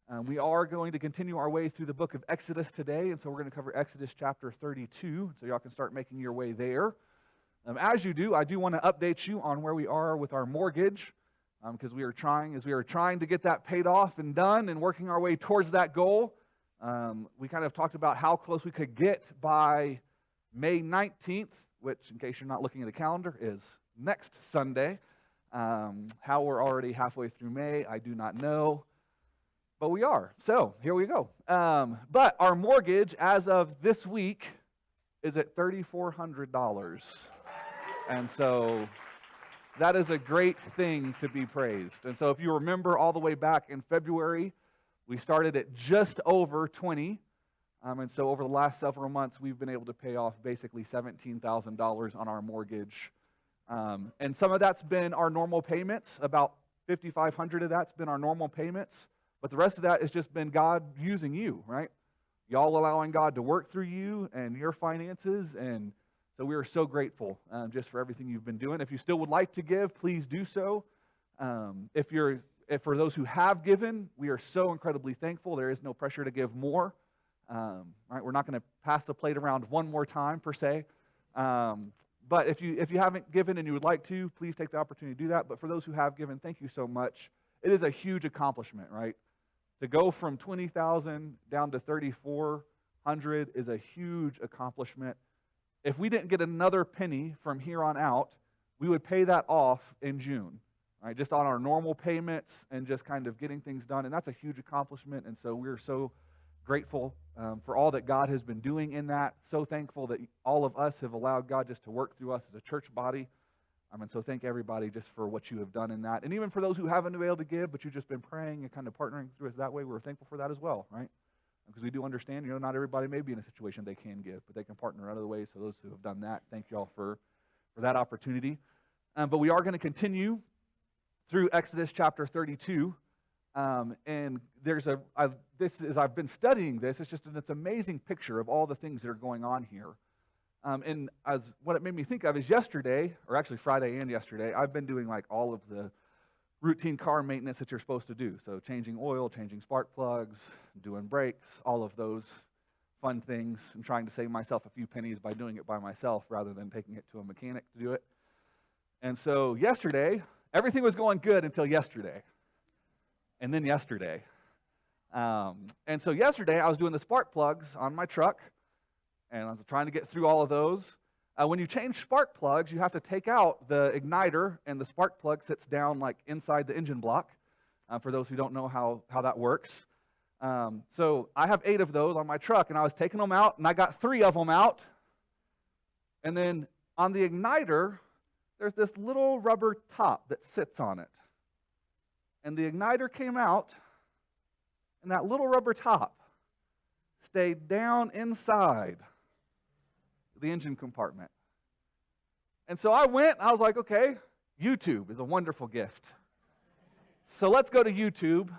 We are going to continue our way through the book of Exodus today, and so we're going to cover Exodus chapter 32, so y'all can start making your way there. As you do, I do want to update you on where we are with our mortgage, because we are trying to get that paid off and done and working our way towards that goal. We kind of talked about how close we could get by May 19th, which, in case you're not looking at the calendar, is next Sunday. How we're already halfway through May, I do not know. But we are. So, here we go. But our mortgage, as of this week, is at $3,400. And so, that is a great thing to be praised. And so, if you remember all the way back in February, we started at just over 20. And so, over the last several months, we've been able to pay off basically $17,000 on our mortgage. And some of that's been our normal payments. About $5,500 of that's been our normal payments. But the rest of that has just been God using you, right? Y'all allowing God to work through you and your finances. And so we are so grateful just for everything you've been doing. If you still would like to give, please do so. If for those who have given, we are so incredibly thankful. There is no pressure to give more. Right? We're not going to pass the plate around one more time, per se. But if you haven't given and you would like to, please take the opportunity to do that. But for those who have given, thank you so much. It is a huge accomplishment, right? To go from 20,000 down to 3,400 is a huge accomplishment. If we didn't get another penny from here on out, we would pay that off in June, right? Just on our normal payments and just kind of getting things done. And that's a huge accomplishment. And so we're so grateful for all that God has been doing in that. So thankful that all of us have allowed God just to work through us as a church body. And so thank everybody just for what you have done in that. And even for those who haven't been able to give, but you've just been praying and kind of partnering through us that way, we're thankful for that as well, right? Because we do understand, not everybody may be in a situation they can give, but they can partner in other ways. So those who have done that, thank you all for that opportunity. But we are going to continue through Exodus chapter 32. And I've been studying this, it's just it's amazing picture of all the things that are going on here. And what it made me think of is yesterday, or actually Friday and yesterday, I've been doing like all of the routine car maintenance that you're supposed to do. So changing oil, changing spark plugs, doing brakes, all of those fun things, and trying to save myself a few pennies by doing it by myself rather than taking it to a mechanic to do it. And so yesterday, everything was going good until yesterday. And then yesterday. And so yesterday, I was doing the spark plugs on my truck, and I was trying to get through all of those. When you change spark plugs, you have to take out the igniter, and the spark plug sits down like inside the engine block, for those who don't know how that works. So I have 8 of those on my truck, and I was taking them out, and I got 3 of them out. And then on the igniter, there's this little rubber top that sits on it. And the igniter came out, and that little rubber top stayed down inside the engine compartment. And so I was like, okay, YouTube is a wonderful gift. So let's go to YouTube,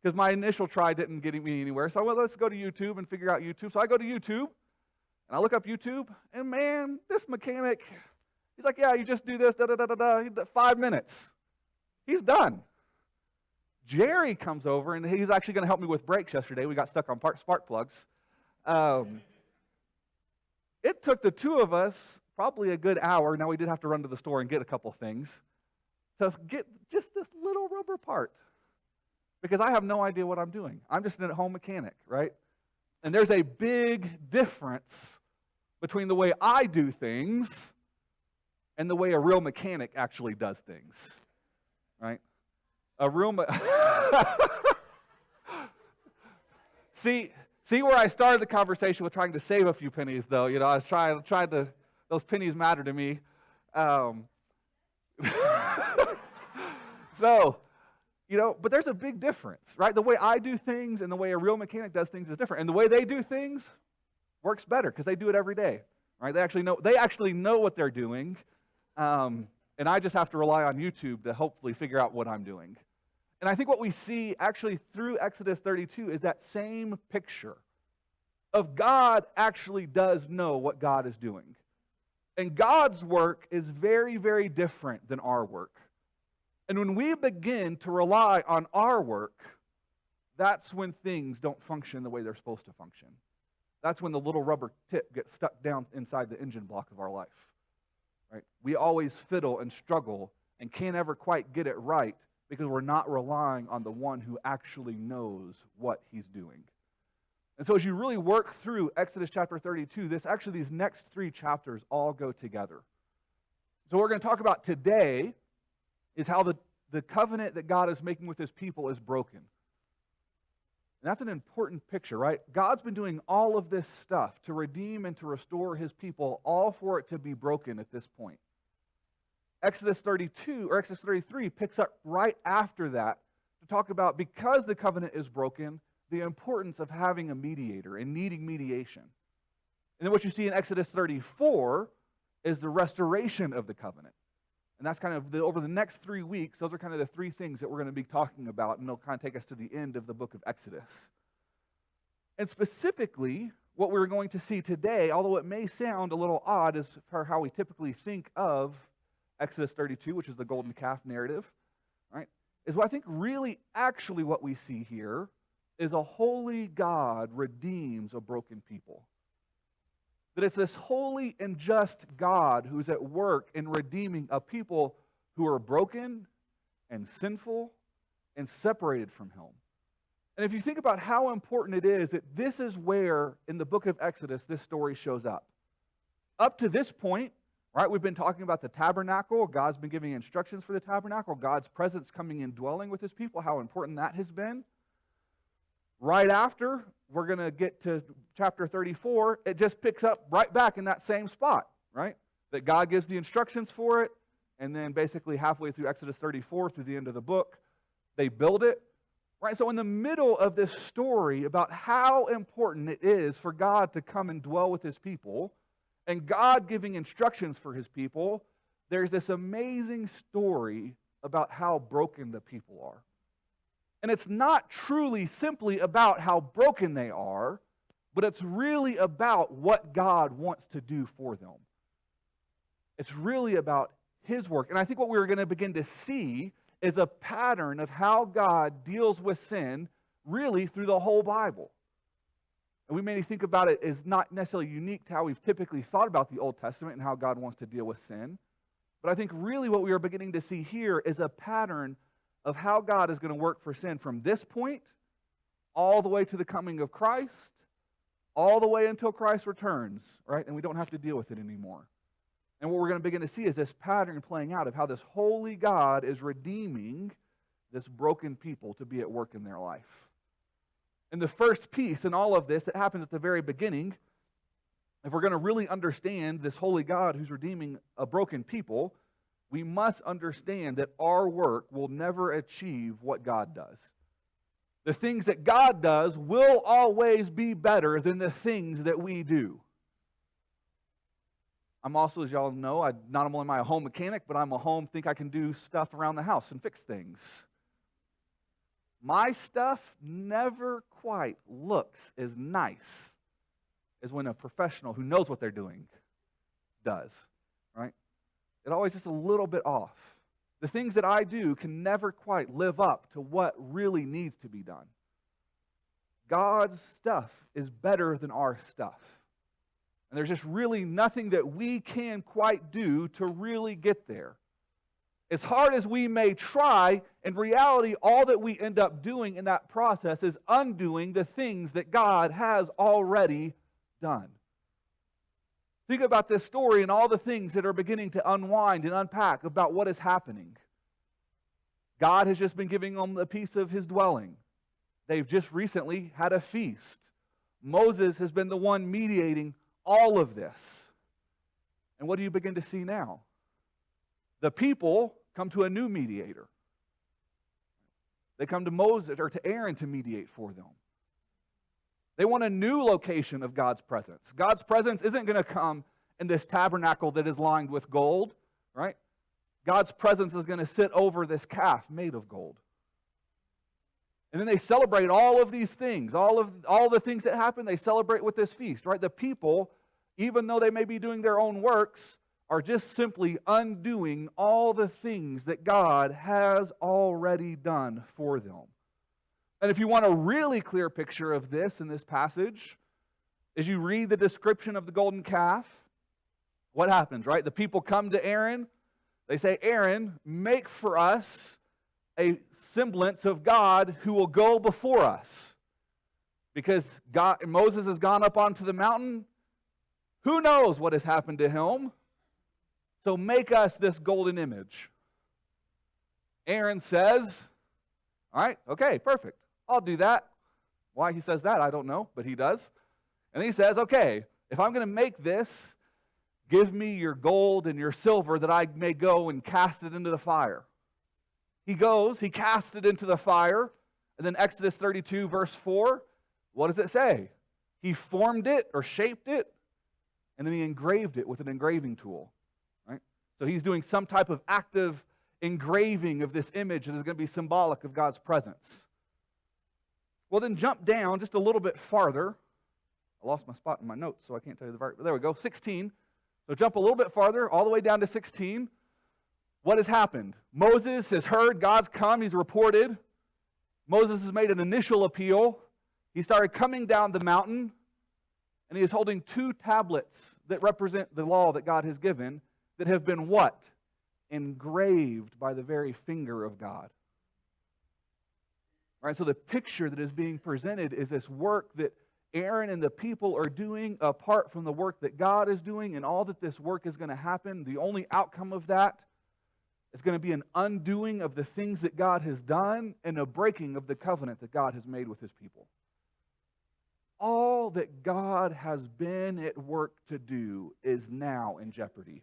because my initial try didn't get me anywhere. So let's go to YouTube and figure out YouTube. So I go to YouTube, and I look up YouTube, and man, this mechanic, he's like, yeah, you just do this, 5 minutes. He's done. Jerry comes over, and he's actually going to help me with brakes yesterday. We got stuck on spark plugs. It took the 2 of us probably a good hour. Now, we did have to run to the store and get a couple things to get just this little rubber part, because I have no idea what I'm doing. I'm just an at-home mechanic, right? And there's a big difference between the way I do things and the way a real mechanic actually does things, right? See where I started the conversation with trying to save a few pennies, though. I was trying to, those pennies matter to me. But there's a big difference, right? The way I do things and the way a real mechanic does things is different. And the way they do things works better because they do it every day, right? They actually know what they're doing. And I just have to rely on YouTube to hopefully figure out what I'm doing. And I think what we see actually through Exodus 32 is that same picture of God actually does know what God is doing. And God's work is very, very different than our work. And when we begin to rely on our work, that's when things don't function the way they're supposed to function. That's when the little rubber tip gets stuck down inside the engine block of our life. Right? We always fiddle and struggle and can't ever quite get it right because we're not relying on the one who actually knows what he's doing. And so as you really work through Exodus chapter 32, these next 3 chapters all go together. So what we're going to talk about today is how the covenant that God is making with his people is broken. And that's an important picture, right? God's been doing all of this stuff to redeem and to restore his people, all for it to be broken at this point. Exodus 33 picks up right after that to talk about, because the covenant is broken, the importance of having a mediator and needing mediation. And then what you see in Exodus 34 is the restoration of the covenant. And that's kind of, over the next 3 weeks, those are kind of the 3 things that we're going to be talking about, and they'll kind of take us to the end of the book of Exodus. And specifically, what we're going to see today, although it may sound a little odd as for how we typically think of Exodus 32, which is the golden calf narrative, right, is what I think really actually what we see here is a holy God redeems a broken people. That it's this holy and just God who's at work in redeeming a people who are broken and sinful and separated from him. And if you think about how important it is that this is where in the book of Exodus this story shows up. Up to this point, right, we've been talking about the tabernacle. God's been giving instructions for the tabernacle. God's presence coming and dwelling with his people, how important that has been. Right after, we're going to get to chapter 34. It just picks up right back in that same spot, right? That God gives the instructions for it, and then basically halfway through Exodus 34, through the end of the book, they build it, right? So in the middle of this story about how important it is for God to come and dwell with his people, and God giving instructions for his people, there's this amazing story about how broken the people are. And it's not truly simply about how broken they are, but it's really about what God wants to do for them. It's really about his work. And I think what we're going to begin to see is a pattern of how God deals with sin really through the whole Bible. And we may think about it as not necessarily unique to how we've typically thought about the Old Testament and how God wants to deal with sin. But I think really what we are beginning to see here is a pattern of how God is going to work for sin from this point all the way to the coming of Christ, all the way until Christ returns, right? And we don't have to deal with it anymore. And what we're going to begin to see is this pattern playing out of how this holy God is redeeming this broken people to be at work in their life. And the first piece in all of this that happens at the very beginning, if we're going to really understand this holy God who's redeeming a broken people, we must understand that our work will never achieve what God does. The things that God does will always be better than the things that we do. I'm also, as y'all know, not only am I a home mechanic, but I'm a think I can do stuff around the house and fix things. My stuff never quite looks as nice as when a professional who knows what they're doing does, right? It always just a little bit off. The things that I do can never quite live up to what really needs to be done. God's stuff is better than our stuff. And there's just really nothing that we can quite do to really get there. As hard as we may try, in reality, all that we end up doing in that process is undoing the things that God has already done. Think about this story and all the things that are beginning to unwind and unpack about what is happening. God has just been giving them a piece of his dwelling. They've just recently had a feast. Moses has been the one mediating all of this. And what do you begin to see now? The people come to a new mediator. They come to Moses or to Aaron to mediate for them. They want a new location of God's presence. God's presence isn't going to come in this tabernacle that is lined with gold, right? God's presence is going to sit over this calf made of gold. And then they celebrate all of these things, all the things that happen, they celebrate with this feast, right? The people, even though they may be doing their own works, are just simply undoing all the things that God has already done for them. And if you want a really clear picture of this in this passage, as you read the description of the golden calf, what happens, right? The people come to Aaron. They say, Aaron, make for us a semblance of God who will go before us. Because Moses has gone up onto the mountain. Who knows what has happened to him? So make us this golden image. Aaron says, all right, okay, perfect. I'll do that. Why he says that, I don't know, but he does. And he says, okay, if I'm going to make this, give me your gold and your silver that I may go and cast it into the fire. He goes, he casts it into the fire, and then Exodus 32, verse 4, what does it say? He formed it or shaped it, and then he engraved it with an engraving tool. Right? So he's doing some type of active engraving of this image that is going to be symbolic of God's presence. Well, then jump down just a little bit farther. I lost my spot in my notes, so I can't tell you the very, there we go, 16. So jump a little bit farther, all the way down to 16. What has happened? Moses has heard God's come, he's reported. Moses has made an initial appeal. He started coming down the mountain, and he is holding 2 tablets that represent the law that God has given that have been what? Engraved by the very finger of God. All right, so the picture that is being presented is this work that Aaron and the people are doing apart from the work that God is doing, and all that this work is going to happen. The only outcome of that is going to be an undoing of the things that God has done and a breaking of the covenant that God has made with his people. All that God has been at work to do is now in jeopardy.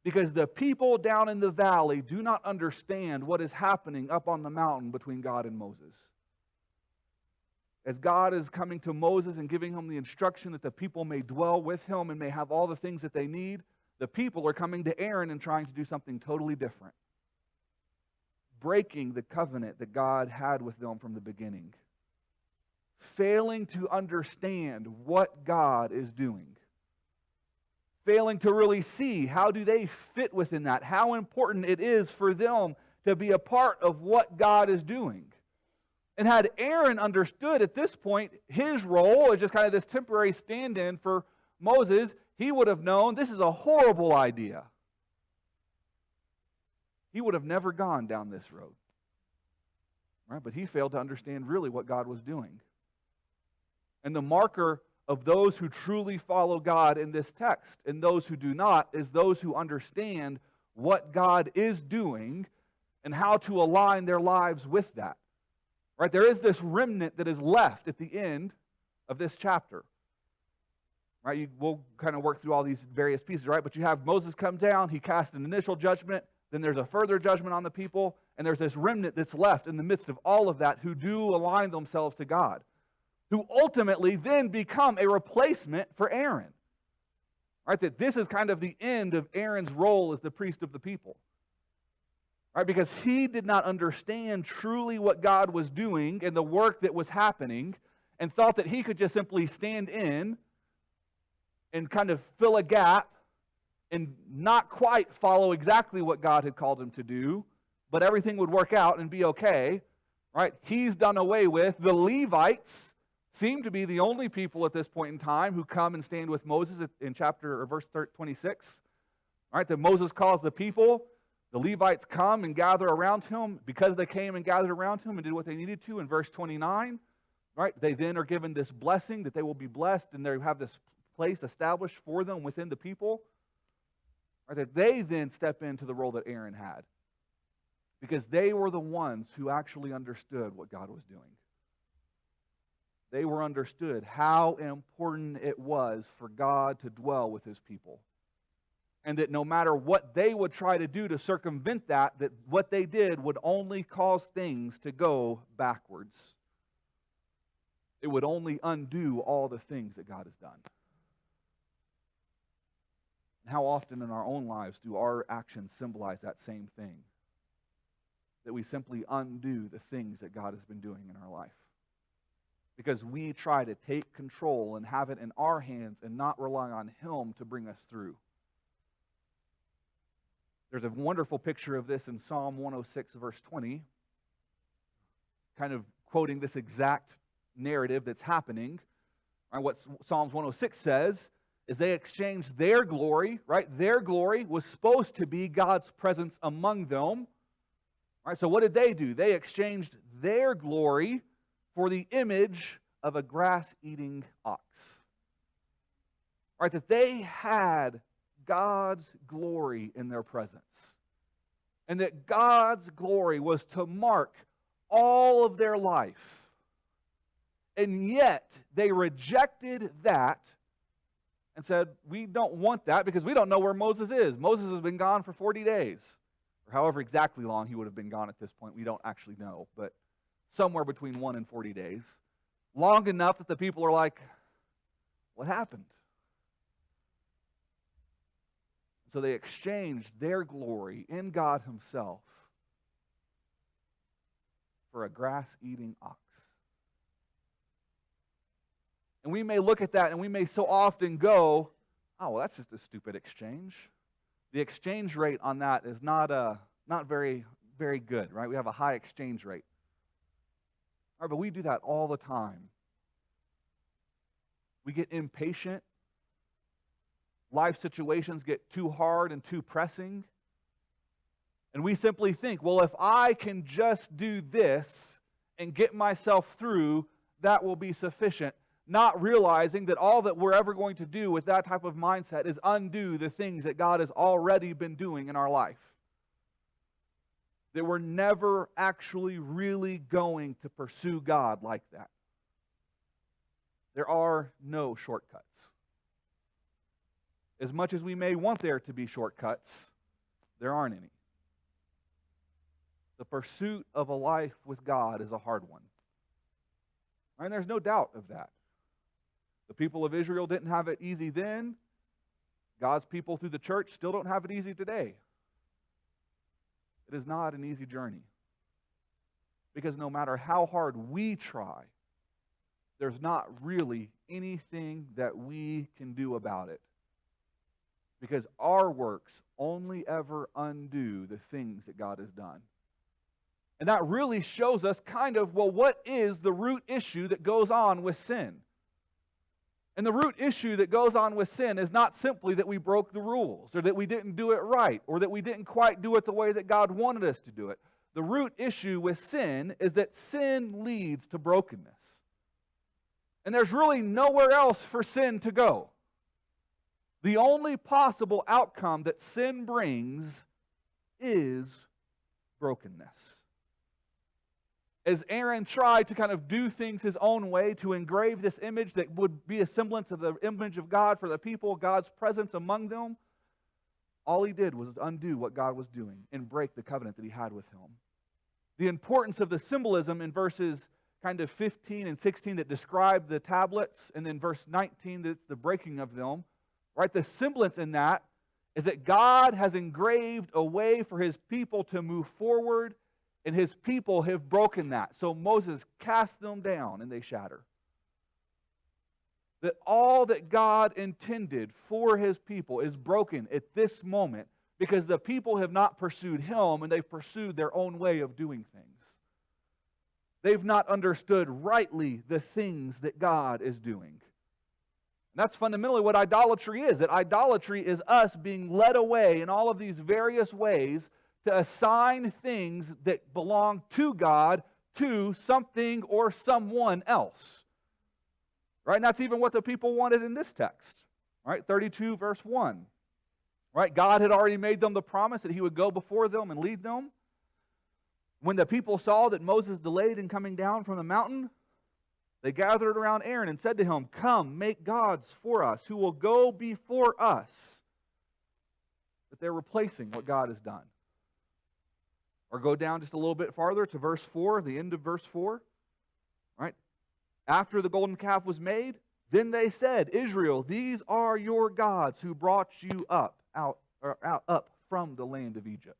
Because the people down in the valley do not understand what is happening up on the mountain between God and Moses. As God is coming to Moses and giving him the instruction that the people may dwell with him and may have all the things that they need, the people are coming to Aaron and trying to do something totally different. Breaking the covenant that God had with them from the beginning. Failing to understand what God is doing. Failing to really see how do they fit within that, how important it is for them to be a part of what God is doing. And had Aaron understood at this point his role as just kind of this temporary stand-in for Moses, he would have known this is a horrible idea. He would have never gone down this road. Right? But he failed to understand really what God was doing. And the marker of those who truly follow God in this text and those who do not is those who understand what God is doing and how to align their lives with that. Right? There is this remnant that is left at the end of this chapter. Right? We'll kind of work through all these various pieces, right? But you have Moses come down, he cast an initial judgment, then there's a further judgment on the people, and there's this remnant that's left in the midst of all of that who do align themselves to God, who ultimately then become a replacement for Aaron. Right? That this is kind of the end of Aaron's role as the priest of the people. Right? Because he did not understand truly what God was doing and the work that was happening, and thought that he could just simply stand in and kind of fill a gap and not quite follow exactly what God had called him to do, but everything would work out and be okay. Right? He's done away with. The Levites seem to be the only people at this point in time who come and stand with Moses in chapter or verse 26. All right, that Moses calls the people. The Levites come and gather around him. Because they came and gathered around him and did what they needed to in verse 29, right, they then are given this blessing that they will be blessed and they have this place established for them within the people. Right, that they then step into the role that Aaron had. Because they were the ones who actually understood what God was doing. They were understood how important it was for God to dwell with his people. And that no matter what they would try to do to circumvent that what they did would only cause things to go backwards. It would only undo all the things that God has done. And how often in our own lives do our actions symbolize that same thing? That we simply undo the things that God has been doing in our life. Because we try to take control and have it in our hands and not rely on him to bring us through. There's a wonderful picture of this in Psalm 106, verse 20. kind of quoting this exact narrative that's happening. Right? What Psalms 106 says is they exchanged their glory, right? Their glory was supposed to be God's presence among them. Right? So what did they do? They exchanged their glory for the image of a grass-eating ox. Right? That they had God's glory in their presence. And that God's glory was to mark all of their life. And yet, they rejected that and said, we don't want that because we don't know where Moses is. Moses has been gone for 40 days, or however exactly long he would have been gone at this point. We don't actually know, but somewhere between 1 and 40 days. Long enough that the people are like, what happened? So they exchanged their glory in God Himself for a grass-eating ox. And we may look at that and we may so often go, oh, well, that's just a stupid exchange. The exchange rate on that is not very, very good, right? We have a high exchange rate. All right, but we do that all the time. We get impatient. Life situations get too hard and too pressing. And we simply think, well, if I can just do this and get myself through, that will be sufficient. Not realizing that all that we're ever going to do with that type of mindset is undo the things that God has already been doing in our life. That we're never actually really going to pursue God like that. There are no shortcuts. As much as we may want there to be shortcuts, there aren't any. The pursuit of a life with God is a hard one. Right? There's no doubt of that. The people of Israel didn't have it easy then. God's people through the church still don't have it easy today. It is not an easy journey. Because no matter how hard we try, there's not really anything that we can do about it. Because our works only ever undo the things that God has done. And that really shows us kind of, well, what is the root issue that goes on with sin? And the root issue that goes on with sin is not simply that we broke the rules, or that we didn't do it right, or that we didn't quite do it the way that God wanted us to do it. The root issue with sin is that sin leads to brokenness. And there's really nowhere else for sin to go. The only possible outcome that sin brings is brokenness. As Aaron tried to kind of do things his own way, to engrave this image that would be a semblance of the image of God for the people, God's presence among them, all he did was undo what God was doing and break the covenant that he had with him. The importance of the symbolism in verses kind of 15 and 16 that describe the tablets, and then verse 19, that's the breaking of them, right? The semblance in that is that God has engraved a way for his people to move forward, and his people have broken that. So Moses cast them down and they shatter. That all that God intended for his people is broken at this moment because the people have not pursued him and they've pursued their own way of doing things. They've not understood rightly the things that God is doing. And that's fundamentally what idolatry is. That idolatry is us being led away in all of these various ways to assign things that belong to God to something or someone else. Right? And that's even what the people wanted in this text. Right? 32 verse 1. Right? God had already made them the promise that he would go before them and lead them. When the people saw that Moses delayed in coming down from the mountain, they gathered around Aaron and said to him, "Come, make gods for us who will go before us." But they're replacing what God has done. Or go down just a little bit farther to verse 4, the end of verse 4. Right? After the golden calf was made, then they said, "Israel, these are your gods who brought you up from the land of Egypt."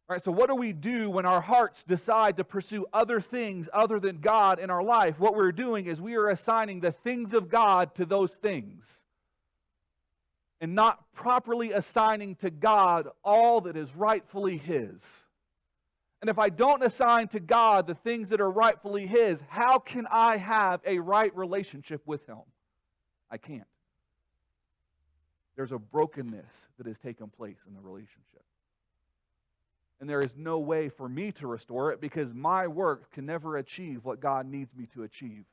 All right, so what do we do when our hearts decide to pursue other things other than God in our life? What we're doing is we are assigning the things of God to those things, and not properly assigning to God all that is rightfully his. And if I don't assign to God the things that are rightfully His, how can I have a right relationship with Him? I can't. There's a brokenness that has taken place in the relationship. And there is no way for me to restore it because my work can never achieve what God needs me to achieve.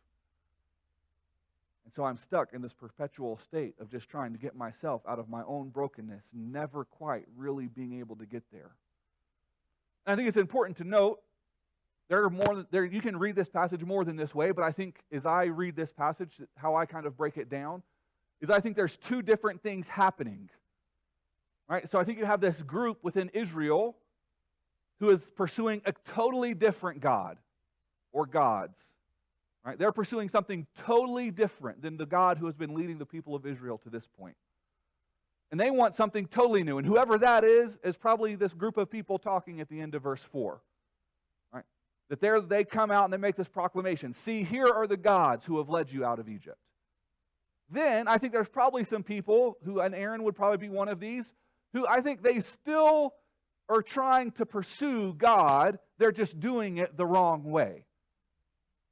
And so I'm stuck in this perpetual state of just trying to get myself out of my own brokenness, never quite really being able to get there. And I think it's important to note, you can read this passage more than this way, but I think as I read this passage, how I kind of break it down, is I think there's two different things happening. Right? So I think you have this group within Israel who is pursuing a totally different God or gods. Right? They're pursuing something totally different than the God who has been leading the people of Israel to this point. And they want something totally new. And whoever that is probably this group of people talking at the end of verse 4. Right? That they come out and they make this proclamation. See, here are the gods who have led you out of Egypt. Then I think there's probably some people who, and Aaron would probably be one of these, who I think they still are trying to pursue God. They're just doing it the wrong way.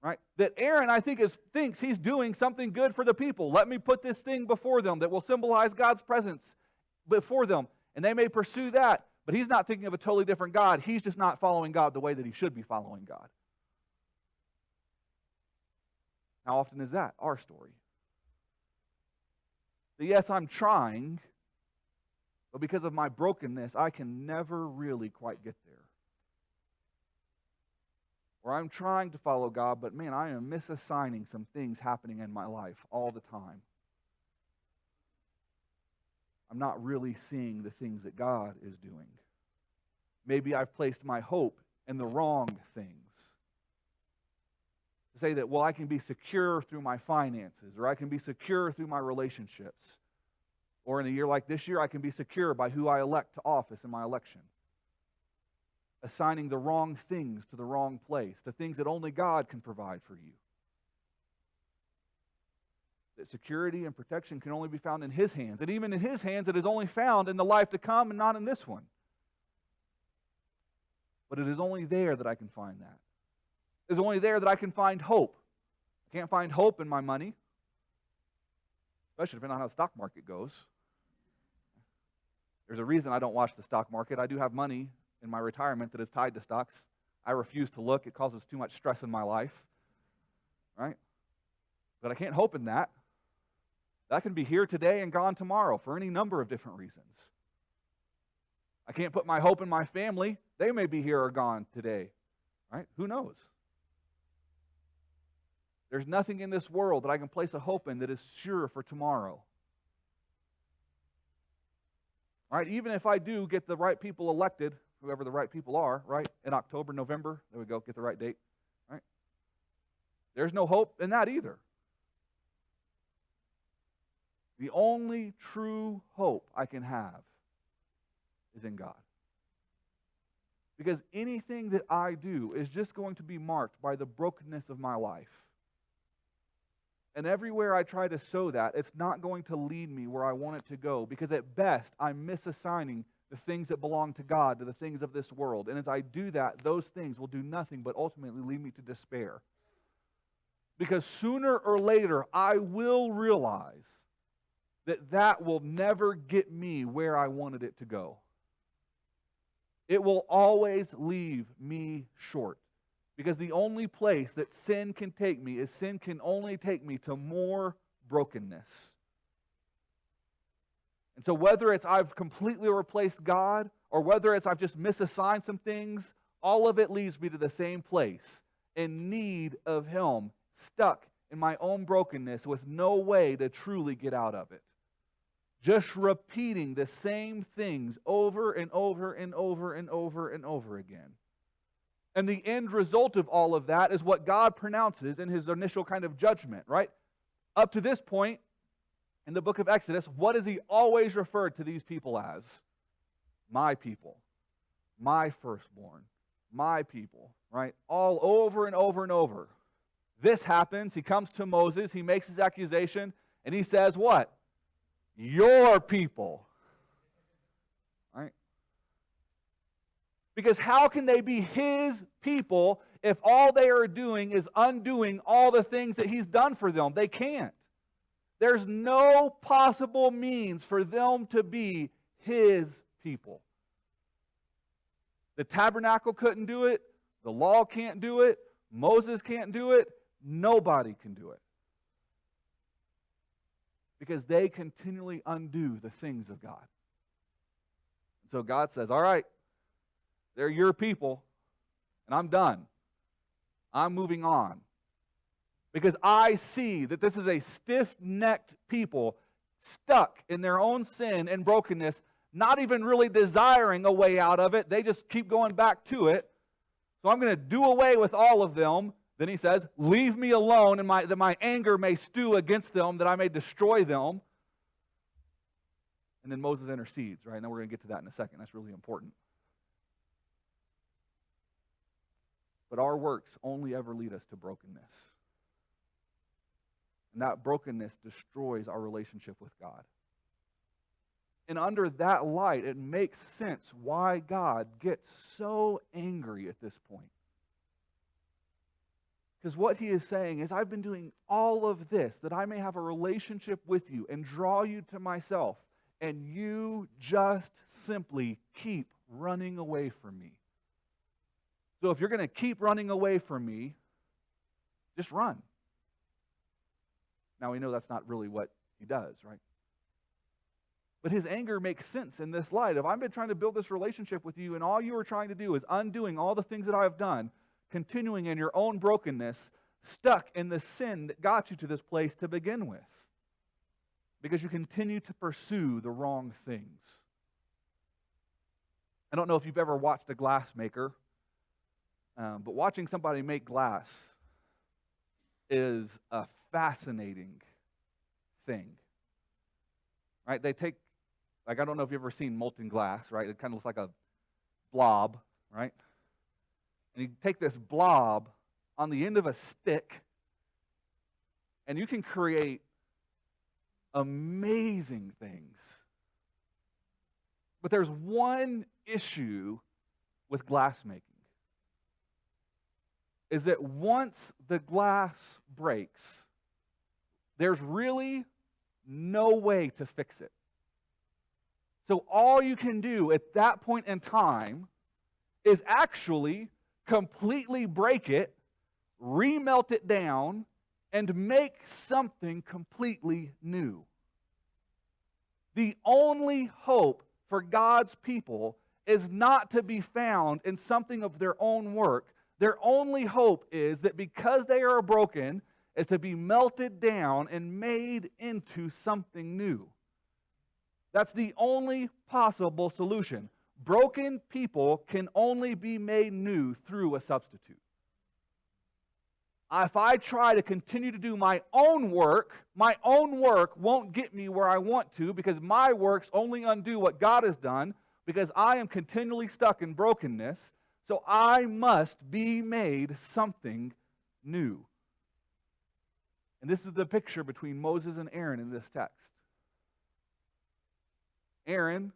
Right? That Aaron, I think, thinks he's doing something good for the people. Let me put this thing before them that will symbolize God's presence before them. And they may pursue that. But he's not thinking of a totally different God. He's just not following God the way that he should be following God. How often is that our story? That yes, I'm trying, but because of my brokenness, I can never really quite get there. Or I'm trying to follow God, but man, I am misassigning some things happening in my life all the time. I'm not really seeing the things that God is doing. Maybe I've placed my hope in the wrong things. To say that, well, I can be secure through my finances, or I can be secure through my relationships. Or in a year like this year, I can be secure by who I elect to office in my election. Assigning the wrong things to the wrong place, to things that only God can provide for you. That security and protection can only be found in His hands. And even in His hands, it is only found in the life to come and not in this one. But it is only there that I can find that. It is only there that I can find hope. I can't find hope in my money, especially depending on how the stock market goes. There's a reason I don't watch the stock market. I do have money in my retirement that is tied to stocks. I refuse to look. It causes too much stress in my life. Right? But I can't hope in that. That can be here today and gone tomorrow for any number of different reasons. I can't put my hope in my family. They may be here or gone today. Right? Who knows? There's nothing in this world that I can place a hope in that is sure for tomorrow. Right? Even if I do get the right people elected, whoever the right people are, right, in October, November, there we go, get the right date, right? There's no hope in that either. The only true hope I can have is in God. Because anything that I do is just going to be marked by the brokenness of my life. And everywhere I try to sow that, it's not going to lead me where I want it to go. Because at best, I'm misassigning the things that belong to God to the things of this world. And as I do that, those things will do nothing but ultimately lead me to despair. Because sooner or later, I will realize that that will never get me where I wanted it to go. It will always leave me short. Because the only place that sin can take me is sin can only take me to more brokenness. And so whether it's I've completely replaced God or whether it's I've just misassigned some things, all of it leads me to the same place, in need of Him, stuck in my own brokenness with no way to truly get out of it. Just repeating the same things over and over and over and over and over again. And the end result of all of that is what God pronounces in His initial kind of judgment, right? Up to this point, in the book of Exodus, what does He always refer to these people as? My people, my firstborn, my people, right? All over and over and over. This happens, He comes to Moses, He makes His accusation, and He says what? Your people. Right? Because how can they be his people if all they are doing is undoing all the things that he's done for them? They can't. There's no possible means for them to be his people. The tabernacle couldn't do it. The law can't do it. Moses can't do it. Nobody can do it. Because they continually undo the things of God. So God says, all right, they're your people, and I'm done. I'm moving on. Because I see that this is a stiff-necked people stuck in their own sin and brokenness, not even really desiring a way out of it. They just keep going back to it. So I'm going to do away with all of them. Then he says, leave me alone, and that my anger may stew against them, that I may destroy them. And then Moses intercedes, right? Now we're going to get to that in a second. That's really important. But our works only ever lead us to brokenness. And that brokenness destroys our relationship with God. And under that light, it makes sense why God gets so angry at this point. Because what he is saying is, I've been doing all of this that I may have a relationship with you and draw you to myself, and you just simply keep running away from me. So if you're going to keep running away from me, just run. Now we know that's not really what he does, right? But his anger makes sense in this light. If I've been trying to build this relationship with you and all you are trying to do is undoing all the things that I have done, continuing in your own brokenness, stuck in the sin that got you to this place to begin with, because you continue to pursue the wrong things. I don't know if you've ever watched a glass maker, but watching somebody make glass is a fascinating thing. Right? They take, I don't know if you've ever seen molten glass, right? It kind of looks like a blob, right? And you take this blob on the end of a stick, and you can create amazing things. But there's one issue with glass making, is that once the glass breaks, there's really no way to fix it. So all you can do at that point in time is actually completely break it, remelt it down, and make something completely new. The only hope for God's people is not to be found in something of their own work. Their only hope is that because they are broken, is to be melted down and made into something new. That's the only possible solution. Broken people can only be made new through a substitute. If I try to continue to do my own work won't get me where I want to, because my works only undo what God has done, because I am continually stuck in brokenness. So I must be made something new. And this is the picture between Moses and Aaron in this text. Aaron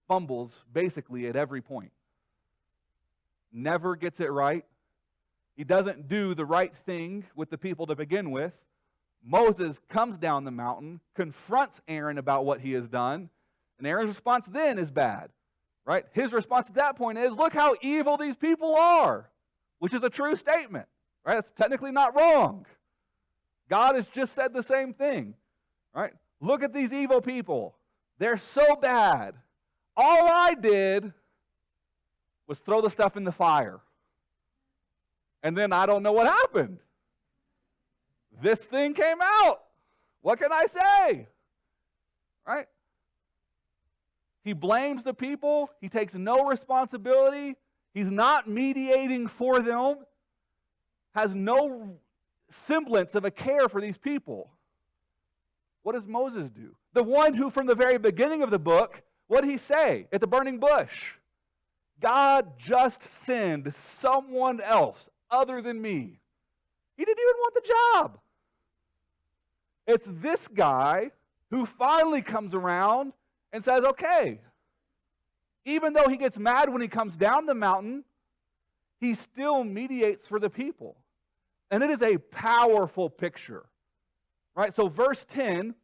fumbles basically at every point. Never gets it right. He doesn't do the right thing with the people to begin with. Moses comes down the mountain, confronts Aaron about what he has done, and Aaron's response then is bad. Right? His response at that point is, look how evil these people are, which is a true statement. Right? It's technically not wrong. God has just said the same thing. Right? Look at these evil people. They're so bad. All I did was throw the stuff in the fire. And then I don't know what happened. This thing came out. What can I say? Right? He blames the people. He takes no responsibility. He's not mediating for them. Has no semblance of a care for these people. What does Moses do? The one who from the very beginning of the book, what did he say at the burning bush? God just send someone else other than me. He didn't even want the job. It's this guy who finally comes around and says, okay, Even though he gets mad when he comes down the mountain, he still mediates for the people. And it is a powerful picture. Right? So verse 10,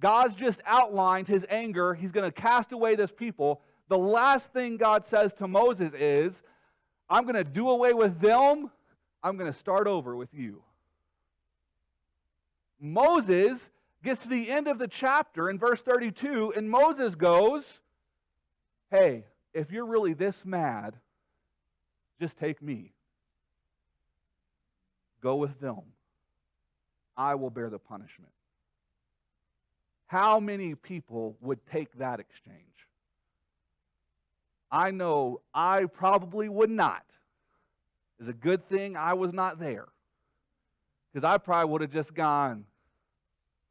God's just outlined his anger. He's going to cast away this people. The last thing God says to Moses is, I'm going to do away with them. I'm going to start over with you. Moses gets to the end of the chapter in verse 32, and Moses goes, hey, if you're really this mad, just take me. Go with them. I will bear the punishment. How many people would take that exchange? I know I probably would not. It's a good thing I was not there. Because I probably would have just gone,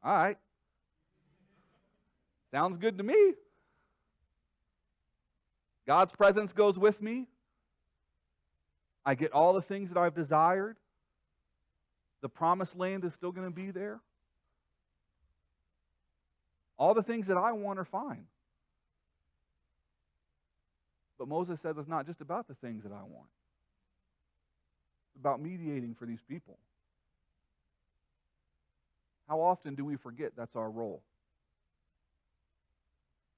all right. Sounds good to me. God's presence goes with me. I get all the things that I've desired. The promised land is still going to be there. All the things that I want are fine. But Moses says it's not just about the things that I want. It's about mediating for these people. How often do we forget that's our role?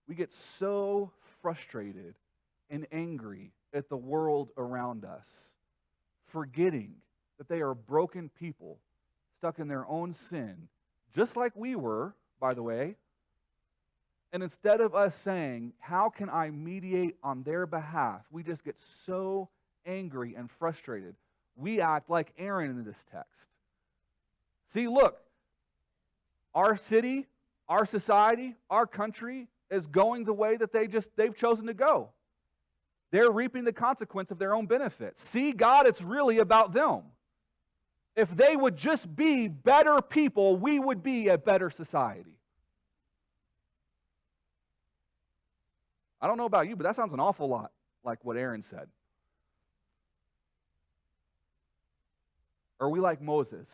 We get so frustrated and angry at the world around us, forgetting that they are broken people stuck in their own sin, just like we were, by the way. And instead of us saying, how can I mediate on their behalf, we just get so angry and frustrated. We act like Aaron in this text. See, look, our city, our society, our country is going the way that they've chosen to go. They're reaping the consequence of their own benefits. See, God, it's really about them. If they would just be better people, we would be a better society. I don't know about you, but that sounds an awful lot like what Aaron said. Or are we like Moses,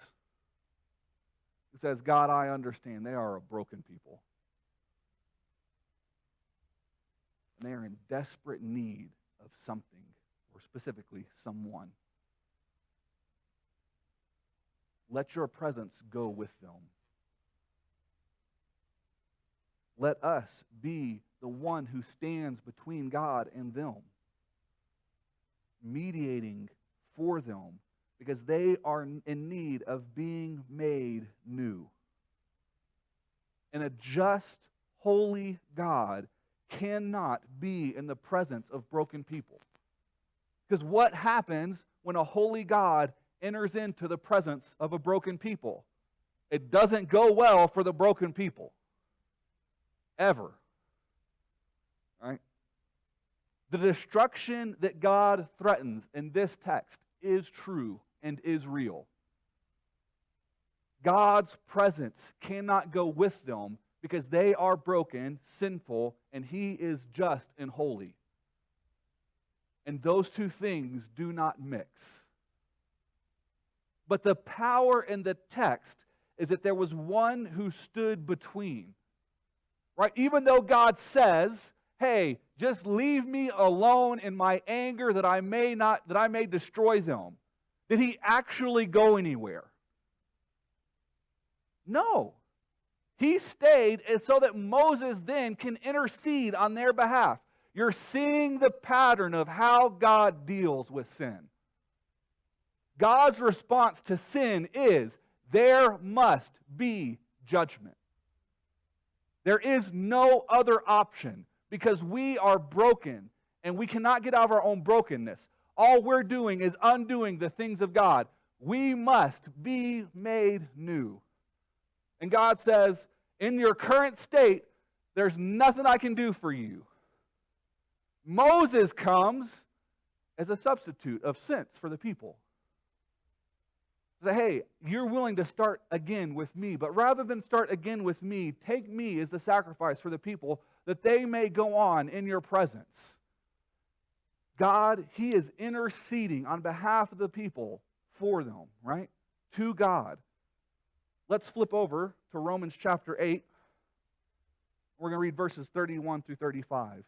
who says, God, I understand they are a broken people. And they are in desperate need of something, or specifically someone. Let your presence go with them. Let us be the one who stands between God and them, mediating for them, because they are in need of being made new. And a just, holy God cannot be in the presence of broken people. Because what happens when a holy God enters into the presence of a broken people? It doesn't go well for the broken people. Ever. Right? The destruction that God threatens in this text is true and is real. God's presence cannot go with them because they are broken, sinful, and He is just and holy. And those two things do not mix. But the power in the text is that there was one who stood between. Right? Even though God says, hey, just leave me alone in my anger that I may destroy them. Did He actually go anywhere? No. He stayed so that Moses then can intercede on their behalf. You're seeing the pattern of how God deals with sin. God's response to sin is, there must be judgment. There is no other option because we are broken and we cannot get out of our own brokenness. All we're doing is undoing the things of God. We must be made new. And God says, in your current state, there's nothing I can do for you. Moses comes as a substitute of sense for the people. Say, hey, you're willing to start again with me, but rather than start again with me, take me as the sacrifice for the people that they may go on in your presence. God, He is interceding on behalf of the people for them, right? To God. Let's flip over to Romans chapter 8. We're going to read verses 31 through 35.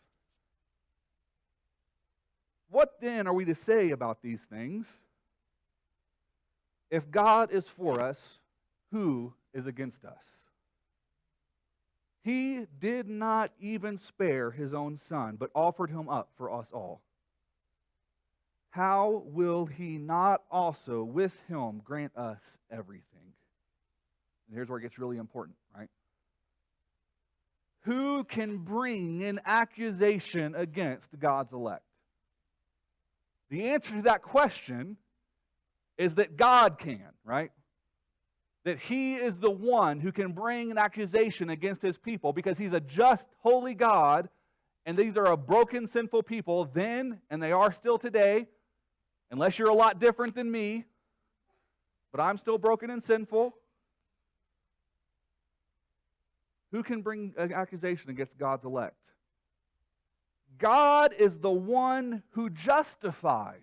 What then are we to say about these things? If God is for us, who is against us? He did not even spare his own Son, but offered him up for us all. How will he not also with him grant us everything? And here's where it gets really important, right? Who can bring an accusation against God's elect? The answer to that question is that God can, right? That he is the one who can bring an accusation against his people because he's a just, holy God, and these are a broken, sinful people then, and they are still today, unless you're a lot different than me, but I'm still broken and sinful. Who can bring an accusation against God's elect? God is the one who justifies.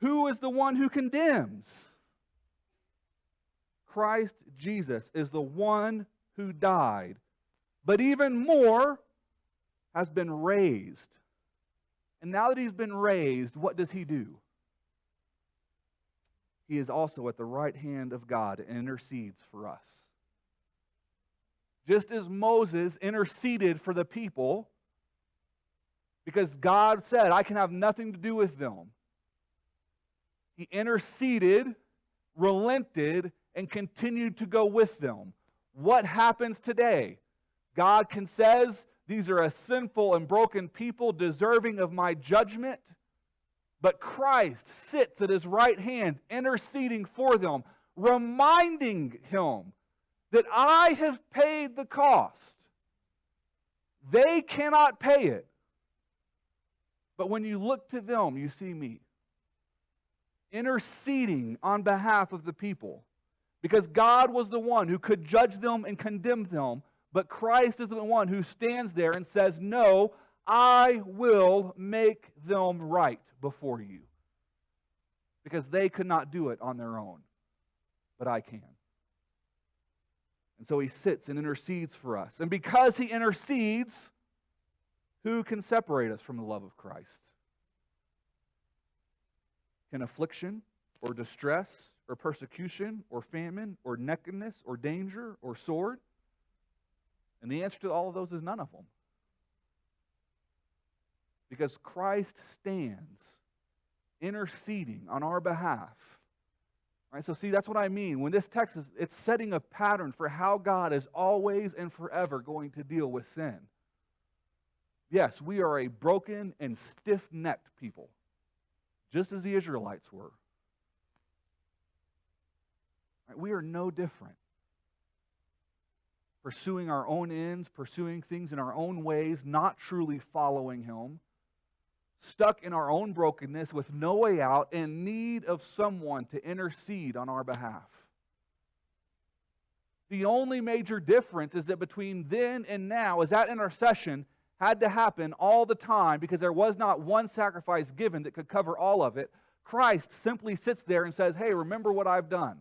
Who is the one who condemns? Christ Jesus is the one who died, but even more has been raised. And now that he's been raised, what does he do? He is also at the right hand of God and intercedes for us. Just as Moses interceded for the people, because God said, I can have nothing to do with them. He interceded, relented, and continued to go with them. What happens today? God says, these are a sinful and broken people deserving of my judgment, but Christ sits at his right hand interceding for them, reminding him that I have paid the cost. They cannot pay it. But when you look to them, you see me interceding on behalf of the people. Because God was the one who could judge them and condemn them, but Christ is the one who stands there and says, no, I will make them right before you. Because they could not do it on their own, but I can. And so he sits and intercedes for us. And because he intercedes, who can separate us from the love of Christ? Can affliction or distress or persecution or famine or nakedness or danger or sword? And the answer to all of those is none of them. Because Christ stands interceding on our behalf. Right? So see, that's what I mean. When this text it's setting a pattern for how God is always and forever going to deal with sin. Yes, we are a broken and stiff-necked people, just as the Israelites were. Right? We are no different. Pursuing our own ends, pursuing things in our own ways, not truly following him, stuck in our own brokenness with no way out, in need of someone to intercede on our behalf. The only major difference is that between then and now is that intercession had to happen all the time because there was not one sacrifice given that could cover all of it. Christ simply sits there and says, hey, remember what I've done.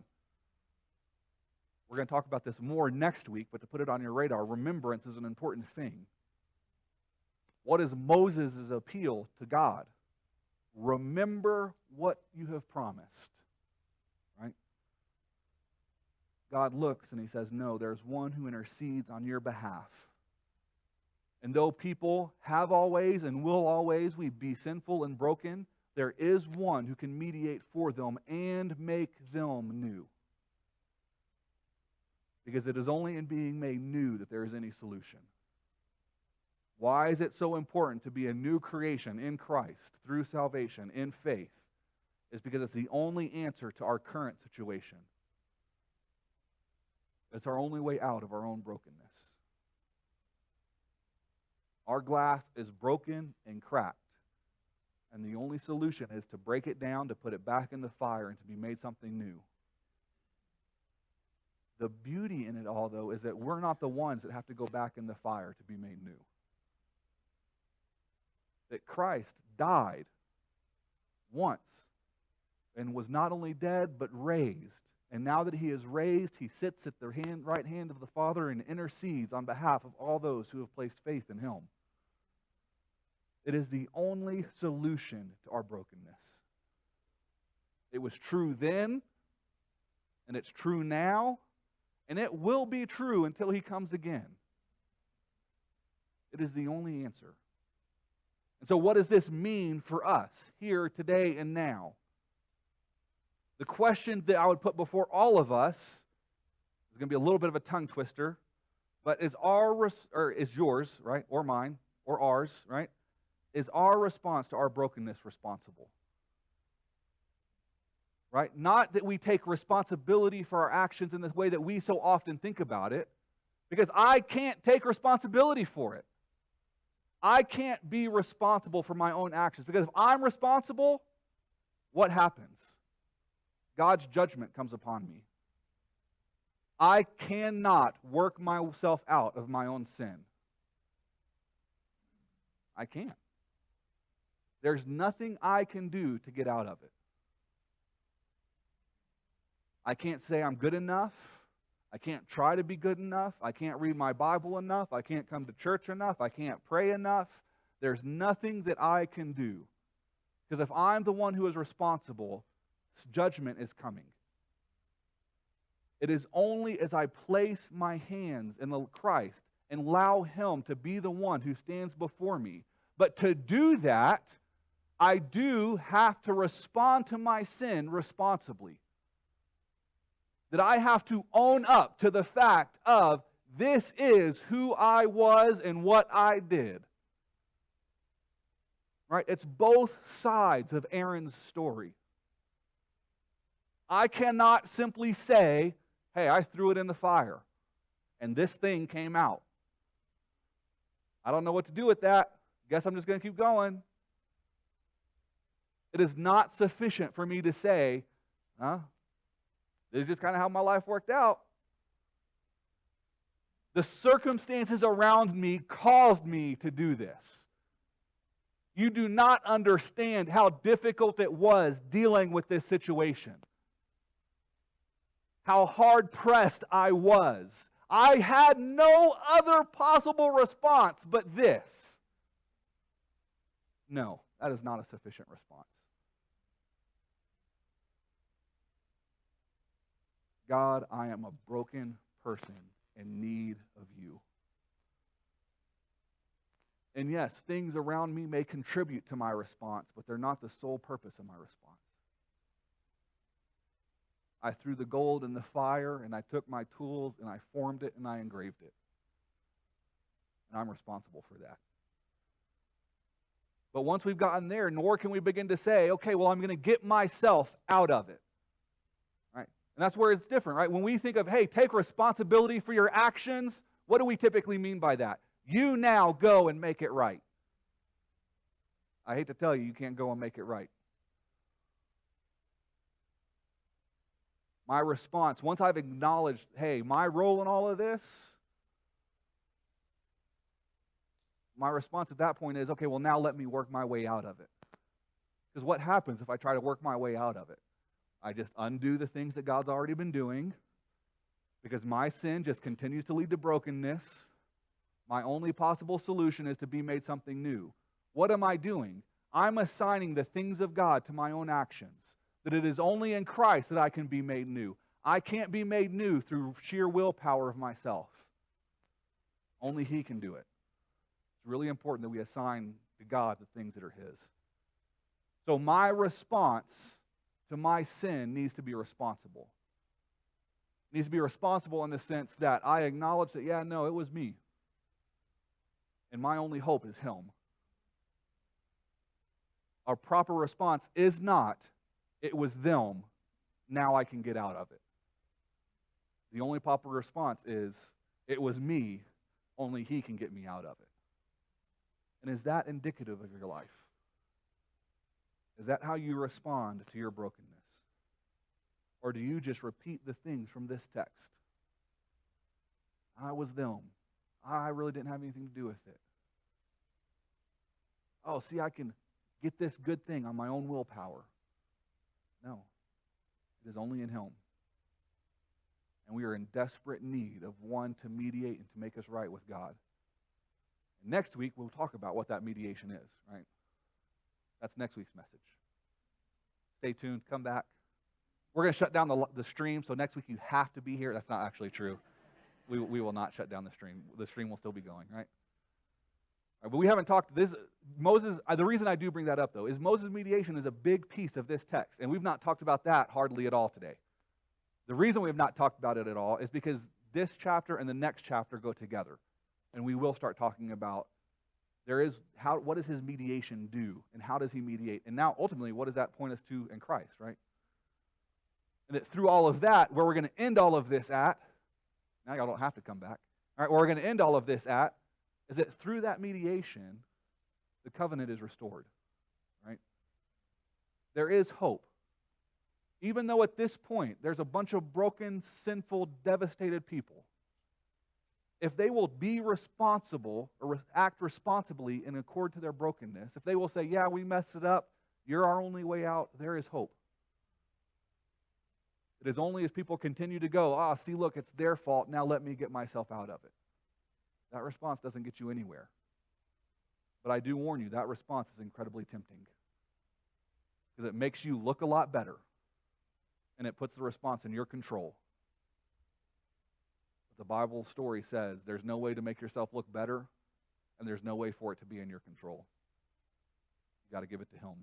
We're going to talk about this more next week, but to put it on your radar, remembrance is an important thing. What is Moses' appeal to God? Remember what you have promised. Right? God looks and he says, no, there's one who intercedes on your behalf. And though people have always and will always be sinful and broken, there is one who can mediate for them and make them new. Because it is only in being made new that there is any solution. Why is it so important to be a new creation in Christ through salvation, in faith? It's because it's the only answer to our current situation. It's our only way out of our own brokenness. Our glass is broken and cracked. And the only solution is to break it down, to put it back in the fire, and to be made something new. The beauty in it all, though, is that we're not the ones that have to go back in the fire to be made new. That Christ died once and was not only dead, but raised. And now that he is raised, he sits at the right hand of the Father and intercedes on behalf of all those who have placed faith in him. It is the only solution to our brokenness. It was true then, and it's true now, and it will be true until He comes again. It is the only answer. And so what does this mean for us here, today, and now? The question that I would put before all of us is going to be a little bit of a tongue twister, but is yours, right, or mine, or ours, right? Is our response to our brokenness responsible? Right? Not that we take responsibility for our actions in the way that we so often think about it, because I can't take responsibility for it. I can't be responsible for my own actions, because if I'm responsible, what happens? God's judgment comes upon me. I cannot work myself out of my own sin. I can't. There's nothing I can do to get out of it. I can't say I'm good enough. I can't try to be good enough. I can't read my Bible enough. I can't come to church enough. I can't pray enough. There's nothing that I can do. Because if I'm the one who is responsible, judgment is coming. It is only as I place my hands in the Christ and allow Him to be the one who stands before me. But to do that, I do have to respond to my sin responsibly. That I have to own up to the fact of this is who I was and what I did. Right? It's both sides of Aaron's story. I cannot simply say, hey, I threw it in the fire and this thing came out. I don't know what to do with that. Guess I'm just going to keep going. It is not sufficient for me to say, this is just kind of how my life worked out. The circumstances around me caused me to do this. You do not understand how difficult it was dealing with this situation. How hard-pressed I was. I had no other possible response but this. No, that is not a sufficient response. God, I am a broken person in need of you. And yes, things around me may contribute to my response, but they're not the sole purpose of my response. I threw the gold in the fire, and I took my tools, and I formed it, and I engraved it. And I'm responsible for that. But once we've gotten there, nor can we begin to say, okay, well, I'm going to get myself out of it. Right? And that's where it's different, right? When we think of, hey, take responsibility for your actions, what do we typically mean by that? You now go and make it right. I hate to tell you, you can't go and make it right. My response, once I've acknowledged, hey, my role in all of this, my response at that point is, okay, well, now let me work my way out of it. Because what happens if I try to work my way out of it? I just undo the things that God's already been doing, because my sin just continues to lead to brokenness. My only possible solution is to be made something new. What am I doing? I'm assigning the things of God to my own actions. That it is only in Christ that I can be made new. I can't be made new through sheer willpower of myself. Only He can do it. It's really important that we assign to God the things that are His. So my response to my sin needs to be responsible. It needs to be responsible in the sense that I acknowledge that, yeah, no, it was me. And my only hope is Him. Our proper response is not, it was them, now I can get out of it. The only proper response is, it was me, only He can get me out of it. And is that indicative of your life? Is that how you respond to your brokenness? Or do you just repeat the things from this text? I was them. I really didn't have anything to do with it. Oh, see, I can get this good thing on my own willpower. No. It is only in Him. And we are in desperate need of one to mediate and to make us right with God. Next week, we'll talk about what that mediation is, right? That's next week's message. Stay tuned. Come back. We're going to shut down the stream, so next week you have to be here. That's not actually true. We will not shut down the stream. The stream will still be going, right? But we haven't talked this. Moses. The reason I do bring that up, though, is Moses' mediation is a big piece of this text, and we've not talked about that hardly at all today. The reason we have not talked about it at all is because this chapter and the next chapter go together, and we will start talking about what does his mediation do, and how does he mediate, and now ultimately what does that point us to in Christ, right? And that through all of that, where we're going to end all of this at, now y'all don't have to come back. All right, where we're going to end all of this at is that through that mediation, the covenant is restored, right? There is hope. Even though at this point, there's a bunch of broken, sinful, devastated people, if they will be responsible or act responsibly in accord to their brokenness, if they will say, yeah, we messed it up, you're our only way out, there is hope. It is only as people continue to go, see, look, it's their fault, now let me get myself out of it. That response doesn't get you anywhere. But I do warn you, that response is incredibly tempting. Because it makes you look a lot better. And it puts the response in your control. But the Bible story says there's no way to make yourself look better, and there's no way for it to be in your control. You've got to give it to Him.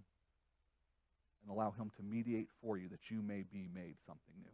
And allow Him to mediate for you that you may be made something new.